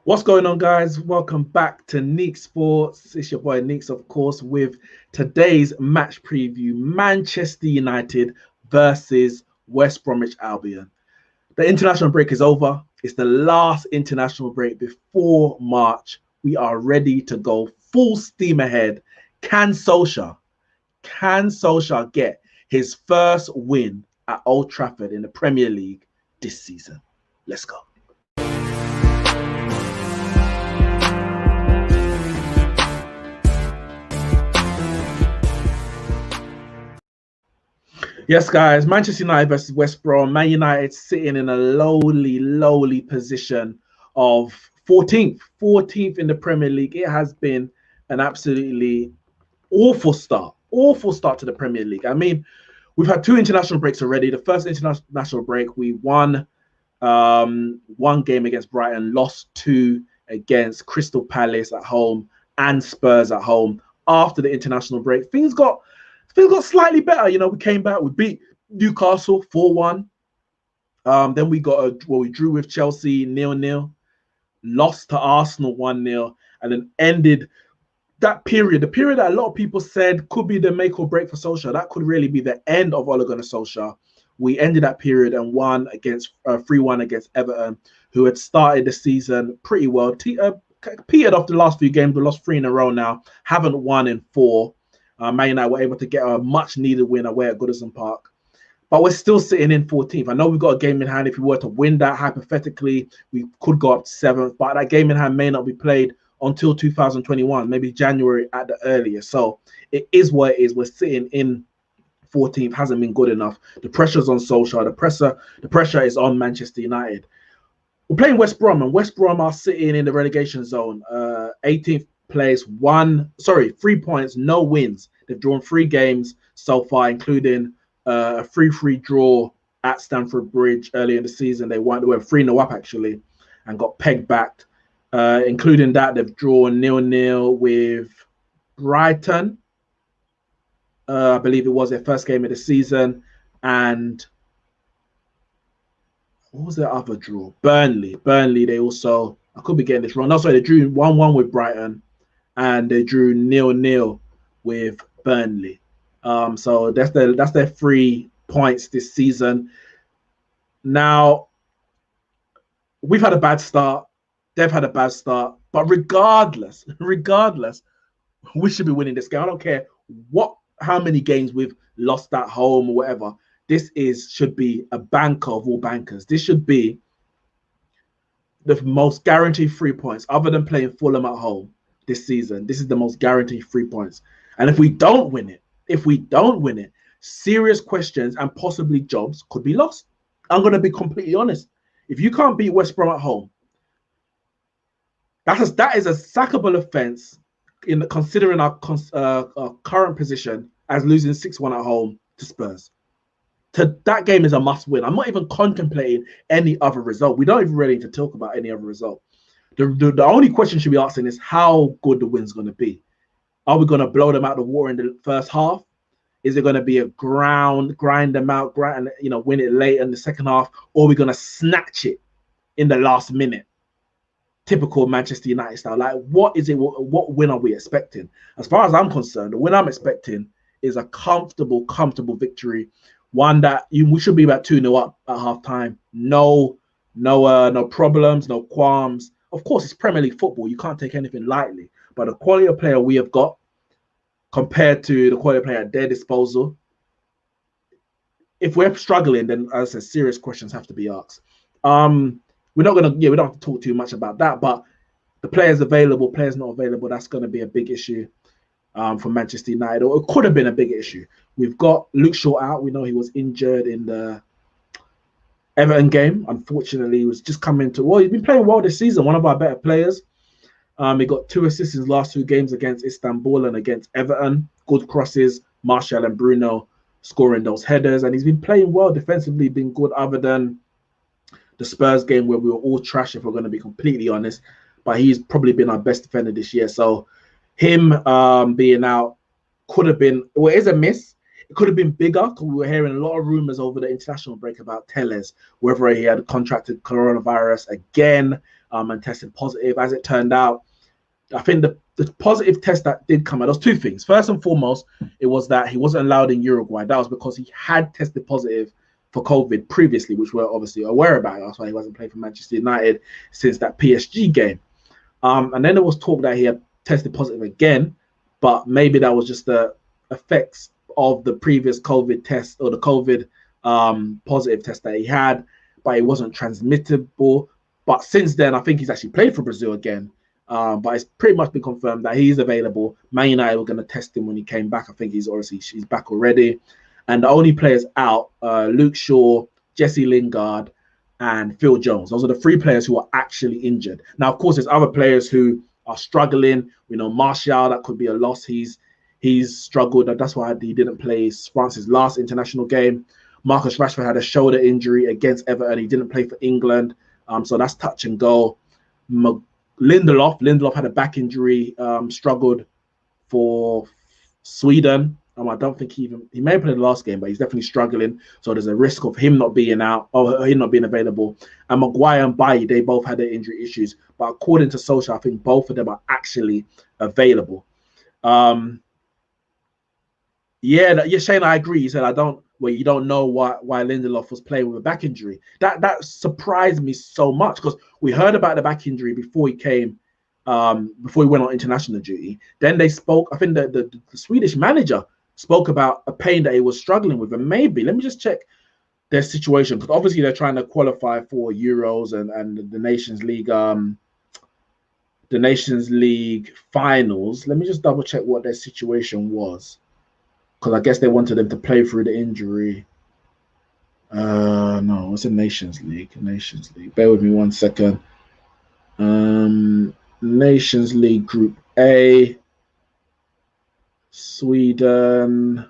What's going on, guys? Welcome back to Neeks Sports. It's your boy Neeks, of course, with today's match preview: Manchester United versus West Bromwich Albion. The international break is over. It's the last international break before March. We are ready to go full steam ahead. Can Solskjaer get his first win at Old Trafford in the Premier League this season? Let's go. Yes, guys, Manchester United versus West Brom. Man United sitting in a lowly position of 14th in the Premier League. It has been an absolutely awful start to the Premier League. I mean, we've had two international breaks already. The first international break, we won one game against Brighton, lost two against Crystal Palace at home and Spurs at home. After the international break, things got slightly better. You know, we came back, we beat Newcastle 4-1. Then we drew with Chelsea 0-0, lost to Arsenal 1-0, and then ended that period, the period that a lot of people said could be the make or break for Solskjaer. That could really be the end of Ole Gunnar Solskjaer. We ended that period and won against 3-1 against Everton, who had started the season pretty well. Petered off the last few games. We lost 3 in a row now. Haven't won in 4. Man United were able to get a much-needed win away at Goodison Park. But we're still sitting in 14th. I know we've got a game in hand. If we were to win that, hypothetically, we could go up to 7th. But that game in hand may not be played until 2021, maybe January at the earliest. So it is what it is. We're sitting in 14th. Hasn't been good enough. The pressure's on Solskjaer. The pressure is on Manchester United. We're playing West Brom, and West Brom are sitting in the relegation zone. 18th place, 3 points, no wins. They've drawn 3 games so far, including a 3-3 draw at Stamford Bridge earlier in the season. They were 3-0 up actually and got pegged back. Including that, they've drawn 0-0 with Brighton. I believe it was their first game of the season. And what was their other draw? Burnley, they also, I could be getting this wrong. No, sorry, they drew 1-1 with Brighton and they drew 0-0 with Burnley. So that's their 3 points this season. Now, we've had a bad start. They've had a bad start. But regardless, we should be winning this game. I don't care how many games we've lost at home or whatever. This should be a banker of all bankers. This should be the most guaranteed 3 points, other than playing Fulham at home this season. This is the most guaranteed 3 points. And if we don't win it, serious questions and possibly jobs could be lost. I'm going to be completely honest. If you can't beat West Brom at home, that is a sackable offence in considering our current position as losing 6-1 at home to Spurs. That game is a must win. I'm not even contemplating any other result. We don't even really need to talk about any other result. The only question should be asking is how good the win's going to be. Are we going to blow them out of the water in the first half? Is it going to be a grind them out, win it late in the second half? Or are we going to snatch it in the last minute? Typical Manchester United style. Like, what is it? What win are we expecting? As far as I'm concerned, the win I'm expecting is a comfortable victory. One that we should be about 2-0 up at half time. No problems, no qualms. Of course, it's Premier League football. You can't take anything lightly. But the quality of player we have got compared to the quality of player at their disposal, if we're struggling, then as I said, serious questions have to be asked. We don't have to talk too much about that, but the players available, players not available, that's going to be a big issue for Manchester United, or it could have been a big issue. We've got Luke Shaw out. We know he was injured in the Everton game. Unfortunately, he was just coming to, he's been playing well this season, one of our better players. He got 2 assists in his last 2 games against Istanbul and against Everton. Good crosses, Martial and Bruno scoring those headers, and he's been playing well defensively, been good other than the Spurs game where we were all trash, if we're going to be completely honest. But he's probably been our best defender this year. So him being out could have been, it is a miss. It could have been bigger because we were hearing a lot of rumors over the international break about Telles, whether he had contracted coronavirus again. and tested positive. As it turned out, I think the positive test that did come out, there was two things. First and foremost, it was that he wasn't allowed in Uruguay. That was because he had tested positive for COVID previously, which we're obviously aware about. That's why he wasn't playing for Manchester United since that PSG game. And then there was talk that he had tested positive again, but maybe that was just the effects of the previous COVID test or the COVID positive test that he had, but it wasn't transmittable. But since then, I think he's actually played for Brazil again. But it's pretty much been confirmed that he's available. Man United were going to test him when he came back. I think he's back already. And the only players out, Luke Shaw, Jesse Lingard, and Phil Jones. Those are the three players who are actually injured. Now, of course, there's other players who are struggling. We know Martial, that could be a loss. He's struggled. That's why he didn't play France's last international game. Marcus Rashford had a shoulder injury against Everton. He didn't play for England. So that's touch and go. Lindelof had a back injury, struggled for Sweden. I don't think he may have played the last game, but he's definitely struggling. So there's a risk of him not being out or him not being available. And Maguire and Bailly, they both had their injury issues. But according to Solskjaer, I think both of them are actually available. Shane, I agree. You said you don't know why Lindelof was playing with a back injury. That surprised me so much because we heard about the back injury before he came, before he went on international duty. Then they spoke. I think the Swedish manager spoke about a pain that he was struggling with, and maybe let me just check their situation because obviously they're trying to qualify for Euros and the Nations League. The Nations League finals. Let me just double check what their situation was. Because I guess they wanted them to play through the injury. No, it's a Nations League. Nations League. Bear with me 1 second. Nations League Group A. Sweden.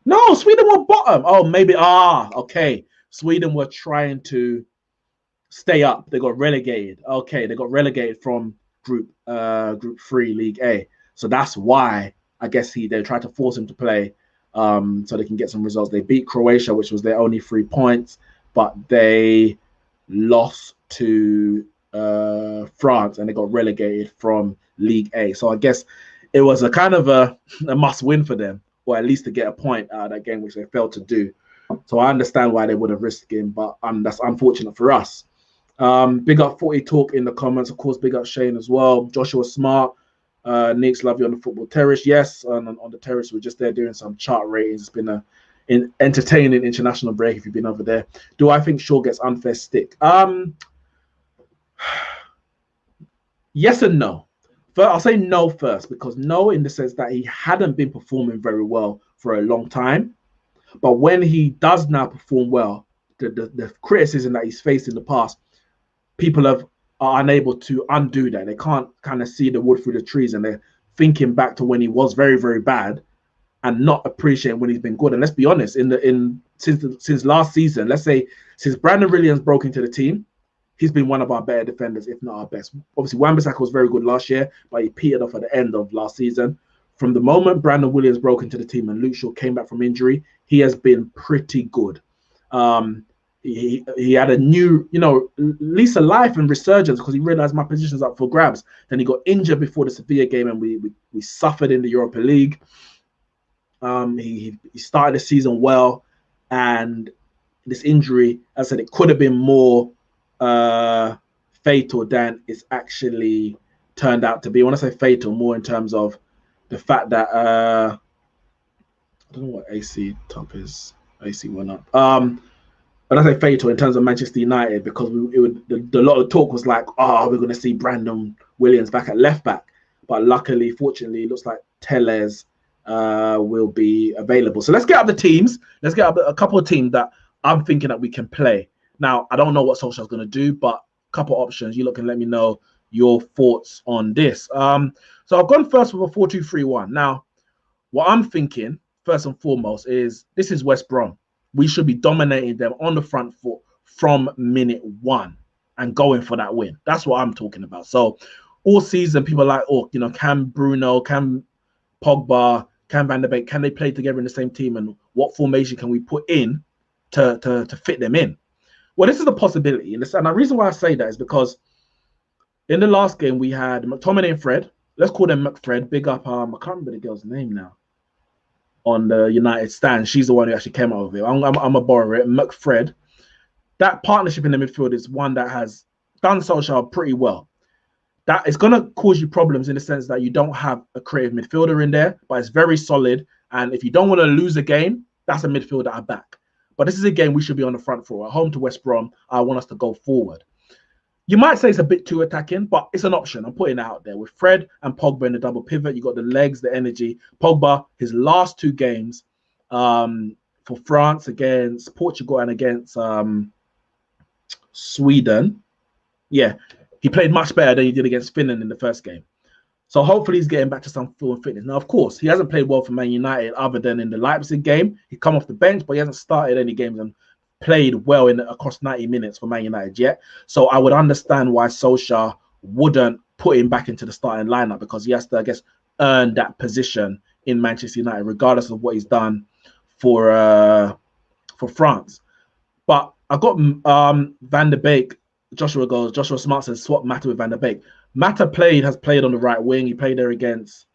No, Sweden were bottom. Oh, maybe. Okay. Sweden were trying to stay up. They got relegated. Okay, they got relegated from Group 3, League A. So that's why. I guess they tried to force him to play so they can get some results. They beat Croatia, which was their only 3 points, but they lost to France and they got relegated from League A. So I guess it was a kind of a must-win for them, or at least to get a point out of that game, which they failed to do. So I understand why they would have risked him, but that's unfortunate for us. Big up 40 Talk in the comments. Of course, big up Shane as well. Joshua Smart. Neeks, love you on the football terrace. Yes, on the terrace, we're just there doing some chart ratings. It's been an entertaining international break if you've been over there. Do I think Shaw gets unfair stick? Yes and no. I'll say no first, because no in the sense that he hadn't been performing very well for a long time. But when he does now perform well, the criticism that he's faced in the past, people are unable to undo that. They can't kind of see the wood through the trees, and they're thinking back to when he was very, very bad and not appreciating when he's been good. And let's be honest, since last season, let's say since Brandon Williams broke into the team, he's been one of our better defenders, if not our best. Obviously, Wan-Bissaka was very good last year, but he petered off at the end of last season. From the moment Brandon Williams broke into the team and Luke Shaw came back from injury, he has been pretty good. He had a new, lease of life and resurgence because he realized my position's up for grabs. Then he got injured before the Sevilla game and we suffered in the Europa League. He started the season well, and this injury, as I said, it could have been more fatal than it's actually turned out to be. When I say fatal, more in terms of the fact that I don't know what AC top is. AC went up. But I say fatal in terms of Manchester United, because a lot of talk was like, we're going to see Brandon Williams back at left back. But luckily, fortunately, it looks like Telles will be available. So let's get up the teams. Let's get up a couple of teams that I'm thinking that we can play. Now, I don't know what Solskjaer's going to do, but a couple options. You look and let me know your thoughts on this. So I've gone first with a 4-2-3-1. Now, what I'm thinking, first and foremost, is this is West Brom. We should be dominating them on the front foot from minute 1 and going for that win. That's what I'm talking about. So all season, people are like, can Bruno, can Pogba, can Van der Beek, can they play together in the same team? And what formation can we put in to fit them in? Well, this is a possibility, and the reason why I say that is because in the last game we had McTominay and Fred. Let's call them McFred. Big up. I can't remember the girl's name now. On the United stand, she's the one who actually came out of it. I'm a borrower it. McFred. That partnership in the midfield is one that has done Solskjaer pretty well. That is going to cause you problems in the sense that you don't have a creative midfielder in there, but it's very solid. And if you don't want to lose a game, that's a midfielder I back. But this is a game we should be on the front foot. At home to West Brom, I want us to go forward. You might say it's a bit too attacking, but it's an option. I'm putting it out there. With Fred and Pogba in the double pivot, you got the legs, the energy. Pogba, his last 2 games for France against Portugal and against Sweden, yeah, he played much better than he did against Finland in the first game. So hopefully he's getting back to some full fitness. Now, of course, he hasn't played well for Man United other than in the Leipzig game. He come off the bench, but he hasn't started any games and played well across 90 minutes for Man United yet. So I would understand why Solskjaer wouldn't put him back into the starting lineup, because he has to, I guess, earn that position in Manchester United, regardless of what he's done for France. But I've got Van der Beek. Joshua Smart says swap Mata with Van der Beek. Mata has played on the right wing. He played there against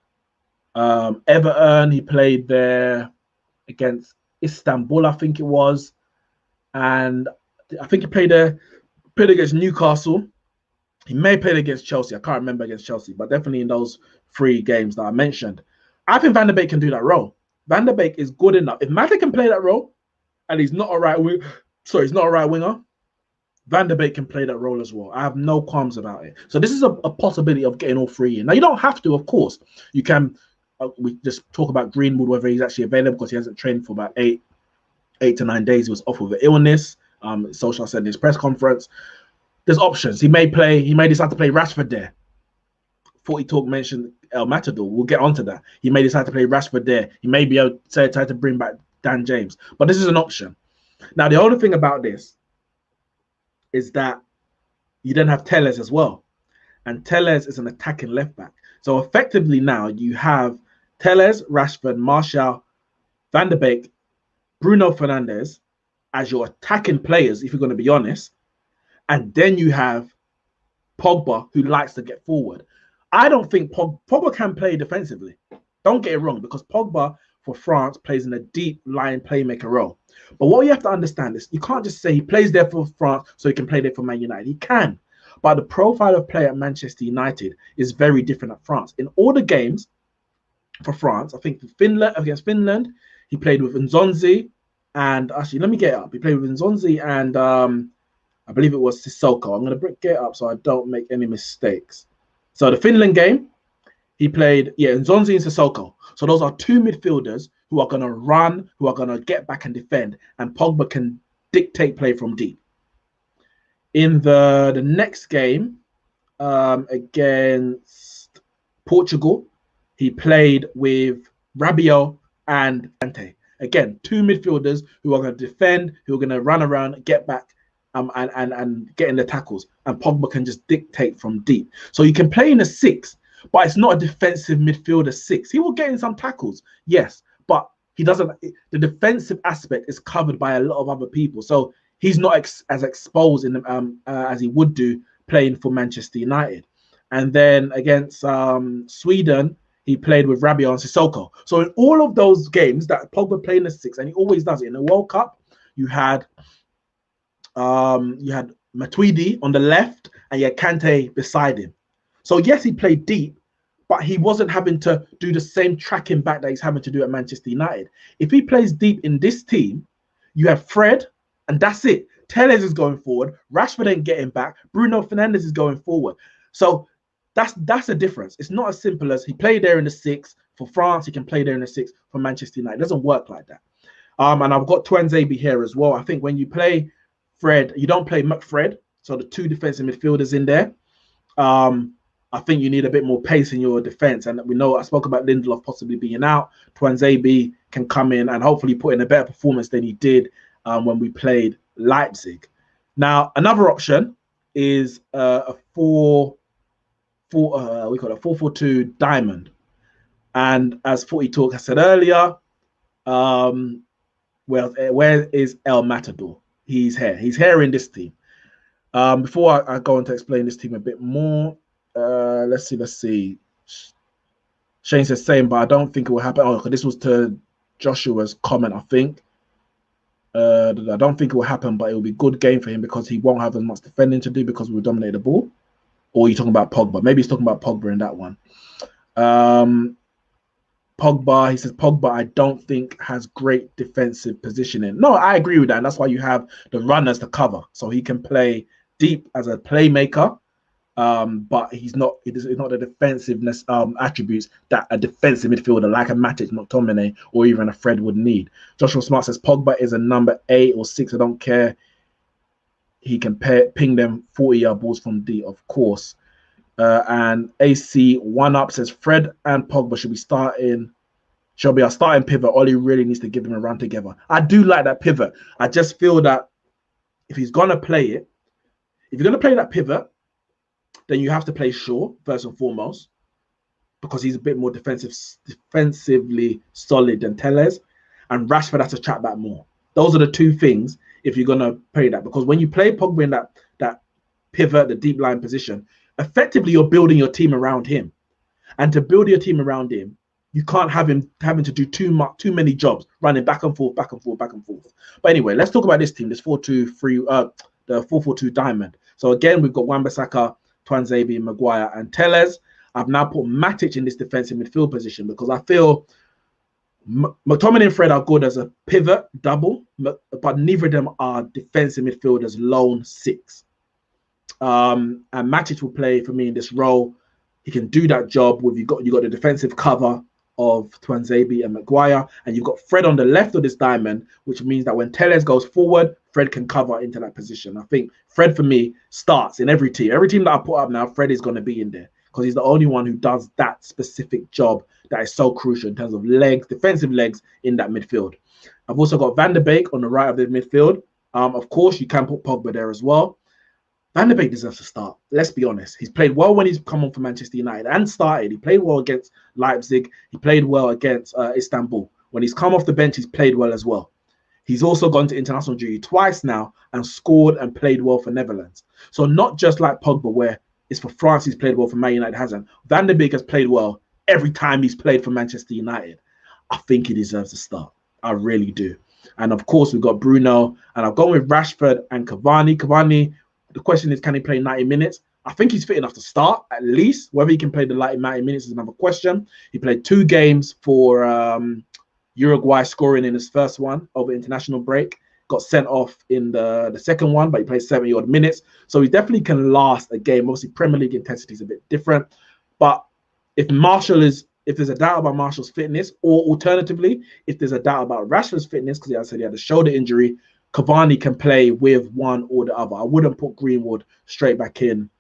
Everton. He played there against Istanbul, I think it was. And I think he played against Newcastle. He may have played against Chelsea. I can't remember against Chelsea, but definitely in those 3 games that I mentioned. I think Van der Beek can do that role. Van der Beek is good enough. If Mata can play that role, and he's not a right winger, Van der Beek can play that role as well. I have no qualms about it. So this is a possibility of getting all 3 in. Now, you don't have to, of course. You can, we just talk about Greenwood, whether he's actually available, because he hasn't trained for about 8 to 9 days. He was off with an illness. Solskjaer said in his press conference. There's options. He may decide to play Rashford there. Forty Talk mentioned El Matador. We'll get onto that. He may decide to play Rashford there. He may be able to try to bring back Dan James. But this is an option. Now, the only thing about this is that you then have Telles as well. And Telles is an attacking left back. So effectively now you have Telles, Rashford, Martial, Van der Beek, Bruno Fernandes as your attacking players, if you're going to be honest. And then you have Pogba, who likes to get forward. I don't think Pogba can play defensively. Don't get it wrong, because Pogba for France plays in a deep line playmaker role. But what you have to understand is you can't just say he plays there for France so he can play there for Man United. He can. But the profile of play at Manchester United is very different at France. In all the games for France, I think against Finland, he played with Nzonzi, and actually, let me get it up. He played with Nzonzi and I believe it was Sissoko. I'm going to get it up so I don't make any mistakes. So the Finland game, he played, Nzonzi and Sissoko. So those are 2 midfielders who are going to run, who are going to get back and defend, and Pogba can dictate play from deep. In the next game against Portugal, he played with Rabiot and Kante. Again, 2 midfielders who are going to defend, who are going to run around, get back, and get in the tackles. And Pogba can just dictate from deep. So you can play in a 6, but it's not a defensive midfielder 6. He will get in some tackles, yes, but he doesn't. The defensive aspect is covered by a lot of other people. So he's not as exposed in as he would do playing for Manchester United. And then against Sweden, he played with Rabiot and Sissoko. So in all of those games that Pogba played in the 6, and he always does it in the World Cup, you had Matuidi on the left and you had Kante beside him. So yes, he played deep, but he wasn't having to do the same tracking back that he's having to do at Manchester United. If he plays deep in this team, you have Fred, and that's it. Telles is going forward. Rashford ain't getting back. Bruno Fernandes is going forward. So that's a difference. It's not as simple as he played there in the 6 for France. He can play there in the 6 for Manchester United. It doesn't work like that. And I've got Tuanzebe here as well. I think when you play Fred, you don't play McFred. So the 2 defensive midfielders in there. I think you need a bit more pace in your defense. And we know I spoke about Lindelof possibly being out. Tuanzebe can come in and hopefully put in a better performance than he did when we played Leipzig. Now, another option is a 4-4-2 diamond. And as 40 Talk has said earlier, where is El Matador? He's here. He's here in this team. Before I go on to explain this team a bit more, let's see. Shane says same, but I don't think it will happen. Oh, this was to Joshua's comment, I think. I don't think it will happen, but it will be good game for him because he won't have as much defending to do because we'll dominate the ball. Or you're talking about Pogba. Maybe he's talking about Pogba in that one. Pogba, he says, Pogba, I don't think has great defensive positioning. No, I agree with that. And that's why you have the runners to cover. So he can play deep as a playmaker. But it's not the defensiveness attributes that a defensive midfielder like a Matic, McTominay, or even a Fred would need. Joshua Smart says Pogba is a number 8 or 6. I don't care. He can ping them 40-yard balls from D, of course. And AC One Up says Fred and Pogba should be our starting pivot. Oli really needs to give him a run together. I do like that pivot. I just feel that if he's gonna play it, if you're gonna play that pivot, then you have to play Shaw first and foremost because he's a bit more defensively solid than Telles, and Rashford has to track back more. Those are the two things if you're gonna play that, because when you play Pogba in that pivot, the deep line position, effectively you're building your team around him, and to build your team around him, you can't have him having to do too many jobs, running back and forth. But anyway, let's talk about this team, this 4-2-3, the 4-4-2 diamond. So again, we've got Wan-Bissaka, Tuanzebe, Maguire, and Telles. I've now put Matic in this defensive midfield position because I feel McTominay and Fred are good as a pivot double, but neither of them are defensive midfielders lone 6. And Matic will play for me in this role. He can do that job with you got the defensive cover of Tuanzebe and Maguire, and you've got Fred on the left of this diamond, which means that when Telles goes forward, Fred can cover into that position. I think Fred for me starts in every team. Every team that I put up now, Fred is going to be in there because he's the only one who does that specific job that is so crucial in terms of legs, defensive legs in that midfield. I've also got Van der Beek on the right of the midfield. Of course, you can put Pogba there as well. Van der Beek deserves to start. Let's be honest. He's played well when he's come on for Manchester United and started. He played well against Leipzig. He played well against Istanbul. When he's come off the bench, he's played well as well. He's also gone to international duty twice now and scored and played well for Netherlands. So not just like Pogba, where it's for France he's played well, for Man United hasn't. Van der Beek has played well every time he's played for Manchester United. I think he deserves to start. I really do. And of course, we've got Bruno, and I've gone with Rashford and Cavani. Cavani, the question is, can he play 90 minutes? I think he's fit enough to start, at least. Whether he can play the 90 minutes is another question. He played 2 games for Uruguay, scoring in his first one over international break. Got sent off in the second one, but he played 70-odd minutes. So he definitely can last a game. Obviously, Premier League intensity is a bit different. But if there's a doubt about Martial's fitness, or alternatively, if there's a doubt about Rashford's fitness, because I said he had a shoulder injury, Cavani can play with one or the other. I wouldn't put Greenwood straight back in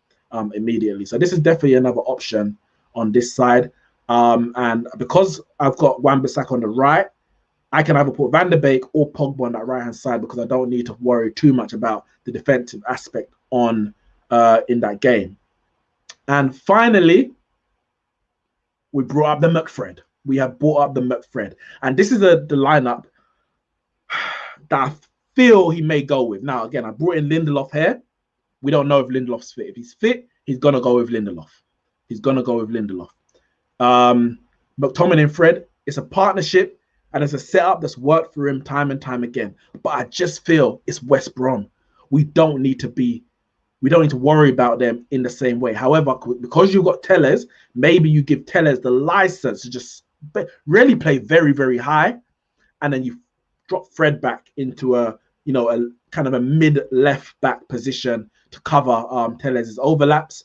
immediately. So this is definitely another option on this side. And because I've got Wan-Bissaka on the right, I can either put Van der Beek or Pogba on that right-hand side because I don't need to worry too much about the defensive aspect in that game. And finally, we brought up the McFred. We have brought up the McFred. And this is the lineup that I feel he may go with. Now, again, I brought in Lindelof here. We don't know if Lindelof's fit. If he's fit, he's going to go with Lindelof. McTominay and Fred, it's a partnership and it's a setup that's worked for him time and time again. But I just feel it's West Brom. We don't need to worry about them in the same way. However, because you've got Telles, maybe you give Telles the license to just really play very, very high, and then you drop Fred back into a kind of a mid-left back position to cover Telles' overlaps,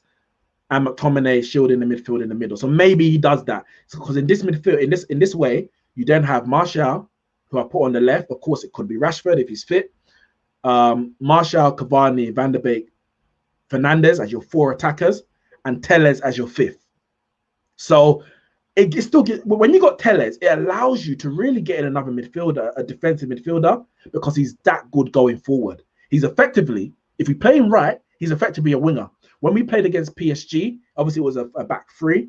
and McTominay shielding the midfield in the middle. So maybe he does that. Because in this midfield, in this way, you then have Martial, who I put on the left. Of course, it could be Rashford if he's fit. Martial, Cavani, Van der Beek, Fernandes as your 4 attackers, and Telles as your 5th. So it still when you got Telles, it allows you to really get in another midfielder, a defensive midfielder, because he's that good going forward. He's effectively, if we play him right, he's effectively a winger. When we played against PSG, obviously it was a back 3.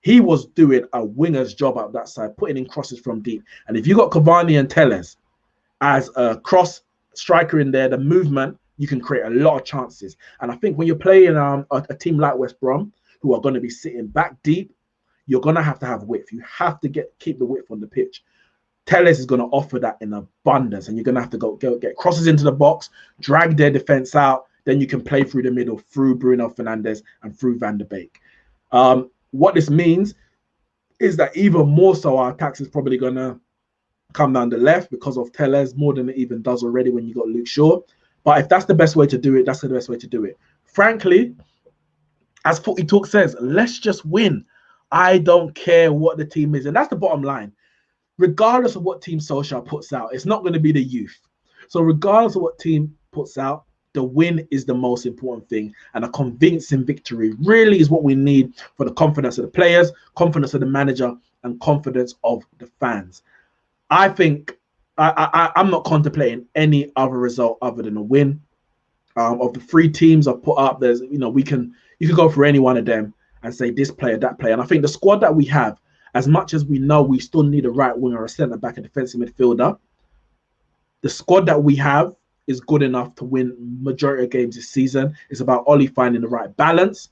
He was doing a winger's job out that side, putting in crosses from deep. And if you got Cavani and Telles as a cross striker in there, the movement, you can create a lot of chances. And I think when you're playing a team like West Brom, who are going to be sitting back deep, you're going to have width. You have to keep the width on the pitch. Telles is going to offer that in abundance, and you're going to have to go get crosses into the box, drag their defense out. Then you can play through the middle, through Bruno Fernandes and through Van der Beek. What this means is that even more so, our attacks is probably going to come down the left because of Telles more than it even does already when you got Luke Shaw. But if that's the best way to do it, that's the best way to do it. Frankly, as Footy Talk says, let's just win. I don't care what the team is, and that's the bottom line. Regardless of what Team Social puts out, it's not going to be the youth. So regardless of what team puts out, the win is the most important thing. And a convincing victory really is what we need for the confidence of the players, confidence of the manager, and confidence of the fans. I think I'm not contemplating any other result other than a win. Of the 3 teams I've put up, there's, you can go for any one of them and say this player, that player. And I think the squad that we have, as much as we know we still need a right winger, a centre back, a defensive midfielder, the squad that we have is good enough to win majority of games this season. It's about OLE finding the right balance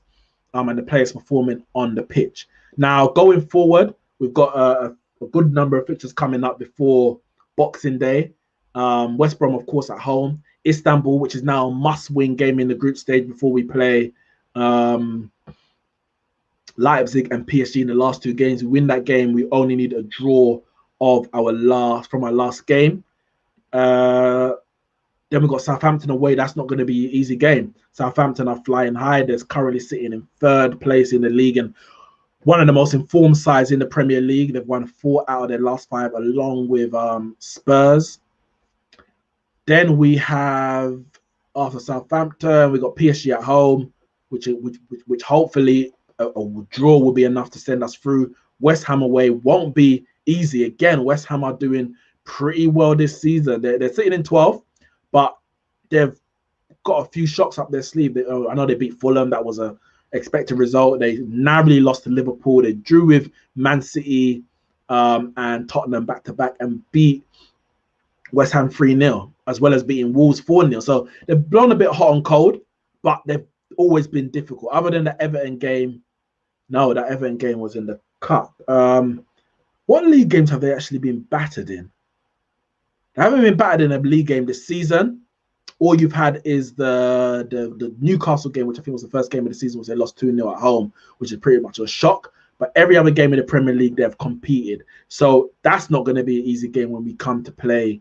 and the players performing on the pitch. Now, going forward, we've got a good number of fixtures coming up before Boxing Day. West Brom, of course, at home. Istanbul, which is now a must-win game in the group stage before we play Leipzig and PSG in the last 2 games. We win that game, we only need a draw of our last game. Then we've got Southampton away. That's not going to be an easy game. Southampton are flying high. They're currently sitting in 3rd place in the league and one of the most informed sides in the Premier League. They've won 4 out of their last 5, along with Spurs. Then we have, after Southampton, we've got PSG at home, which hopefully a draw will be enough to send us through. West Ham away won't be easy. Again, West Ham are doing pretty well this season. They're sitting in 12th, but they've got a few shocks up their sleeve. I know they beat Fulham. That was a expected result. They narrowly lost to Liverpool. They drew with Man City and Tottenham back-to-back and beat West Ham 3-0, as well as beating Wolves 4-0. So they've blown a bit hot and cold, but they've always been difficult. Other than the Everton game, no, that Everton game was in the cup. What league games have they actually been battered in? They haven't been battered in a league game this season. All you've had is the Newcastle game, which I think was the first game of the season, was they lost 2-0 at home, which is pretty much a shock. But every other game in the Premier League, they've competed. So that's not going to be an easy game when we come to play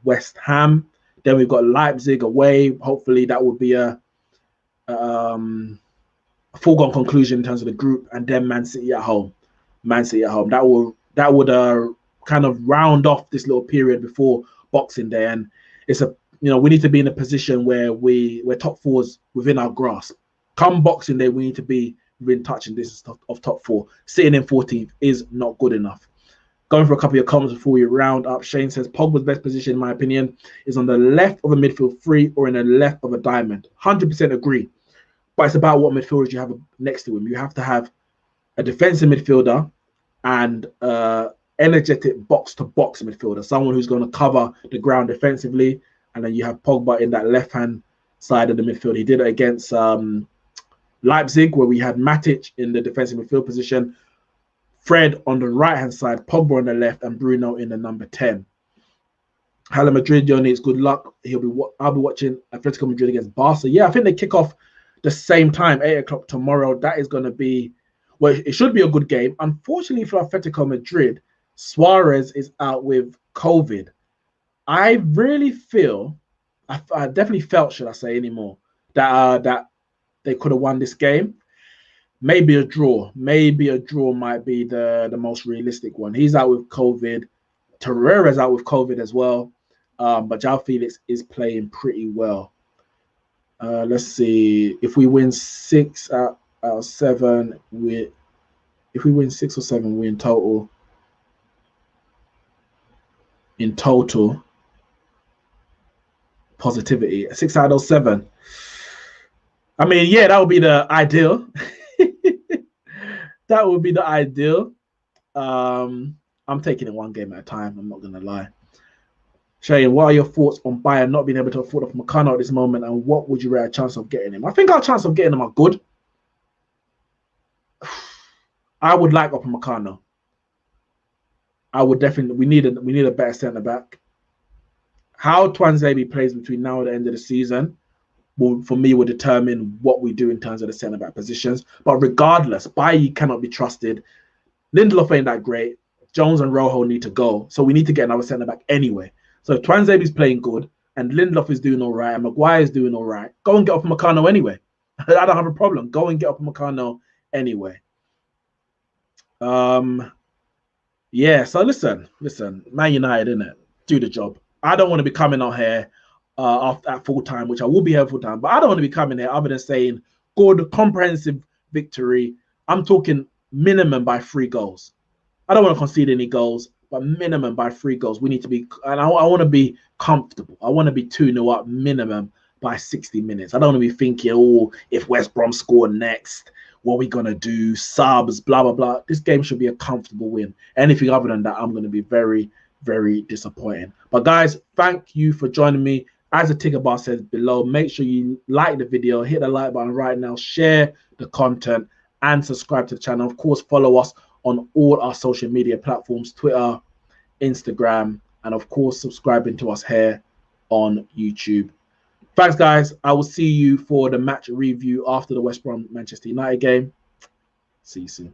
West Ham. Then we've got Leipzig away. Hopefully that will be a foregone conclusion in terms of the group. And then Man City at home. That would kind of round off this little period before Boxing Day. And it's we need to be in a position where we're top 4s within our grasp. Come Boxing Day, we need to be within touching distance of top 4. Sitting in 14th is not good enough. Going for a couple of comments before we round up. Shane says Pogba's best position, in my opinion, is on the left of a midfield 3 or in the left of a diamond. 100% agree. But it's about what midfielders you have next to him. You have to have a defensive midfielder and energetic box-to-box midfielder, someone who's going to cover the ground defensively, and then you have Pogba in that left-hand side of the midfield. He did it against Leipzig, where we had Matic in the defensive midfield position, Fred on the right-hand side, Pogba on the left, and Bruno in the number 10. Hala Madrid, Neeks, good luck. I'll be watching Atletico Madrid against Barca. Yeah, I think they kick off the same time, 8 o'clock tomorrow. That is going to be, well, it should be a good game. Unfortunately for Atletico Madrid, Suarez is out with COVID. I really feel, I definitely felt, should I say anymore, that they could have won this game. Maybe a draw. Maybe a draw might be the most realistic one. He's out with COVID. Torreira's out with COVID as well. But João Felix is playing pretty well. Let's see. If we win 6 out of 7, if we win 6 or 7, we in total. Positivity. 6 out of 7. I mean, yeah, that would be the ideal. That would be the ideal. I'm taking it one game at a time. I'm not going to lie. Shane, what are your thoughts on Bayern not being able to afford Upamecano at this moment, and what would you rate our chance of getting him? I think our chance of getting him are good. I would like Upamecano. I would definitely. We need a better centre back. How Twanzebe plays between now and the end of the season will, for me, will determine what we do in terms of the centre back positions. But regardless, Bailly cannot be trusted. Lindelof ain't that great. Jones and Rojo need to go, so we need to get another centre back anyway. So if Twanzebe's playing good and Lindelof is doing all right and Maguire is doing all right, go and get off Meccano anyway. I don't have a problem. Go and get off Meccano anyway. Yeah. So listen, Man United, innit? Do the job. I don't want to be coming out here after at full time, which I will be here full time, but I don't want to be coming here other than saying good, comprehensive victory. I'm talking minimum by 3 goals. I don't want to concede any goals, but minimum by 3 goals. We need to be, and I want to be comfortable. I want to be 2-0 up minimum by 60 minutes. I don't want to be thinking, oh, if West Brom score next, what are we going to do? Subs, blah, blah, blah. This game should be a comfortable win. Anything other than that, I'm going to be very, very disappointed. But guys, thank you for joining me. As the ticker bar says below, make sure you like the video, hit the like button right now, share the content, and subscribe to the channel. Of course, follow us on all our social media platforms, Twitter, Instagram, and of course, subscribing to us here on YouTube. Thanks, guys. I will see you for the match review after the West Brom Manchester United game. See you soon.